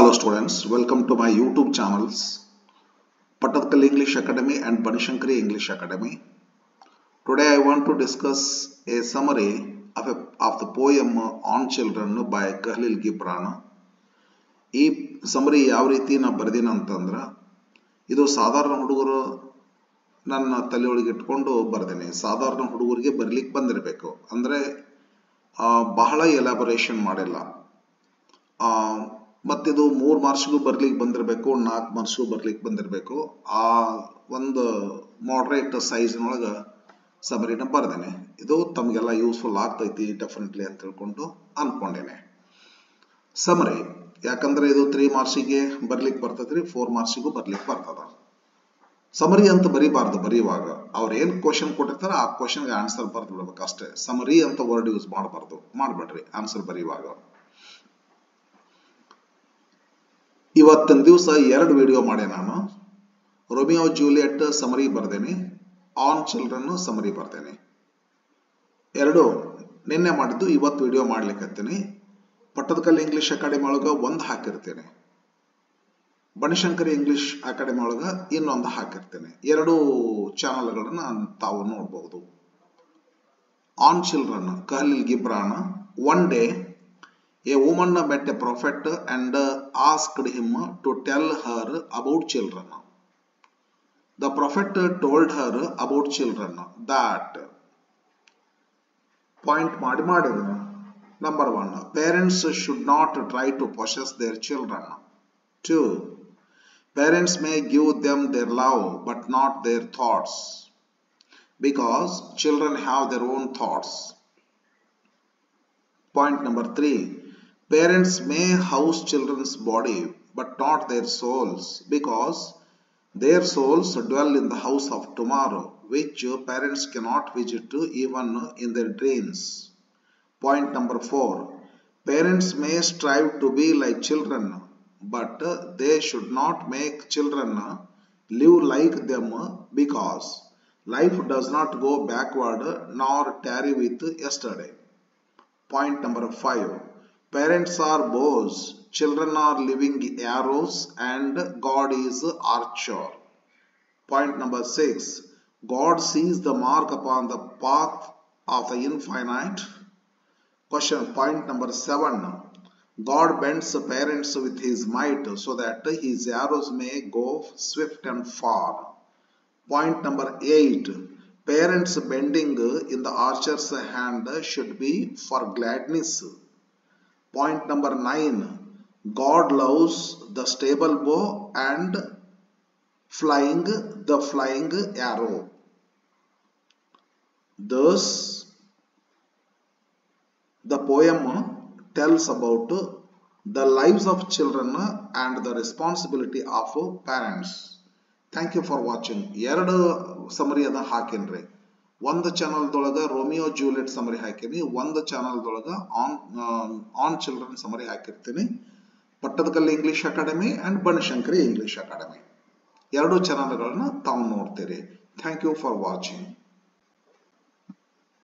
Hello students, welcome to my YouTube channels Pattatkal English Academy and Banishankari English Academy. Today I want to discuss a summary of the poem On Children by Khalil Gibran. ಈ summary ಯಾವ ರೀತಿ ನಾ ಬರೆದಿನ ಅಂತಂದ್ರೆ ಇದು ಸಾಧಾರಣ ಹುಡುಗರು ನನ್ನ ತಲೆಯೊಳಗೆ ಇಟ್ಕೊಂಡು ಬರೆದೇನೆ. ಸಾಧಾರಣ ಹುಡುಗರಿಗೆ ಬರಲಿಕ್ಕೆ ಬಂದಿರಬೇಕು, ಅಂದರೆ ಬಹಳ ಎಲಾಬರೇಷನ್ ಮಾಡಿಲ್ಲ. ಮತ್ತಿದು 3 ಮಾರ್ಕ್ಸ್ಗೂ ಬರ್ಲಿಕ್ಕೆ ಬಂದಿರಬೇಕು, 4 ಮಾರ್ಕ್ಸ್ಗೂ ಬರ್ಲಿಕ್ಕೆ ಬಂದಿರಬೇಕು. ಆ ಒಂದು ಮಾಡ್ರೇಟ್ ಸೈಜ್ನೊಳಗೆ ಸಮರಿನ ಬರ್ದೇನೆ. ಇದು ತಮಗೆಲ್ಲ ಯೂಸ್ಫುಲ್ ಆಗ್ತೈತಿ ಡೆಫಿನೆಟ್ಲಿ ಅಂತ ತಿಳ್ಕೊಂಡು ಅನ್ಕೊಂಡೇನೆ. ಸಮರಿ ಯಾಕಂದ್ರೆ ಇದು 3 ಮಾರ್ಕ್ಸಿಗೆ ಬರ್ಲಿಕ್ಕೆ ಬರ್ತದ್ರಿ, 4 ಮಾರ್ಕ್ಸಿಗೂ ಬರ್ಲಿಕ್ಕೆ ಬರ್ತದ. ಸಮರಿ ಅಂತ ಬರೀಬಾರ್ದು. ಬರೆಯುವಾಗ ಅವ್ರು ಏನ್ ಕ್ವಶನ್ ಕೊಟ್ಟಿರ್ತಾರ ಆ ಕ್ವಶನ್ಗೆ ಆನ್ಸರ್ ಬರ್ದು ಬಿಡ್ಬೇಕು ಅಷ್ಟೇ. ಸಮರಿ ಅಂತ ವರ್ಡ್ ಯೂಸ್ ಮಾಡಬಾರ್ದು, ಮಾಡ್ಬೇಡ್ರಿ ಆನ್ಸರ್ ಬರೆಯುವಾಗ. ಇವತ್ತಿನ ದಿವಸ 2 ವಿಡಿಯೋ ಮಾಡಿ. ನಾನು ರೋಮಿಯೋ ಜೂಲಿಯಟ್ ಸಮರಿ ಬರ್ದೇನೆ, ಆನ್ ಚಿಲ್ಡ್ರನ್ ಸಮರಿ ಬರ್ದೇನೆ. 2 ನಿನ್ನೆ ಮಾಡಿದ್ದು, ಇವತ್ತು ವಿಡಿಯೋ ಮಾಡ್ಲಿಕ್ಕೆ ಪಟ್ಟದಕಲ್ ಇಂಗ್ಲಿಷ್ ಅಕಾಡೆಮಿ ಒಳಗ ಒಂದು ಹಾಕಿರ್ತೇನೆ, ಬನಶಂಕರಿ ಇಂಗ್ಲಿಷ್ ಅಕಾಡೆಮಿ ಒಳಗ ಇನ್ನೊಂದು ಹಾಕಿರ್ತೇನೆ. 2 ಚಾನಲ್ಗಳನ್ನ ತಾವು ನೋಡಬಹುದು. On children Khalil Gibran. One day a woman met a prophet and asked him to tell her about children. The prophet told her about children that point ಮಾಡಿದ್ರು. Number 1, parents should not try to possess their children. 2, parents may give them their love but not their thoughts, because children have their own thoughts. Point number 3, parents may house children's body but not their souls, because their souls dwell in the house of tomorrow, which parents cannot visit even in their dreams. Point number 4, parents may strive to be like children, but they should not make children live like them, because life does not go backward nor tarry with yesterday. Point number 5, parents are bows, children are living arrows, and God is archer. Point number 6, God sees the mark upon the path of the infinite. Question. Point number 7, God bends parents with his might so that his arrows may go swift and far. Point number 8, parents bending in the archer's hand should be for gladness. Point number 9, God loves the stable bow and the flying arrow. Thus, the poem tells about the lives of children and the responsibility of parents. Thank you for watching. 2 summary ಅದ ಹಾಕಿನ್ರಿ. ಒಂದು ಚಾನಲ್ದೊಳಗ Romeo Juliet summary ಹಾಕಿನಿ, ಒಂದು ಚಾನಲ್ದೊಳಗ on children summary ಹಾಕಿರ್ತೀನಿ. Pattadakal English academy and Banashankari English academy 2 ಚಾನಲ್ಗಳನ್ನ ತಾವು ನೋಡ್ತೀರಿ. Thank you for watching.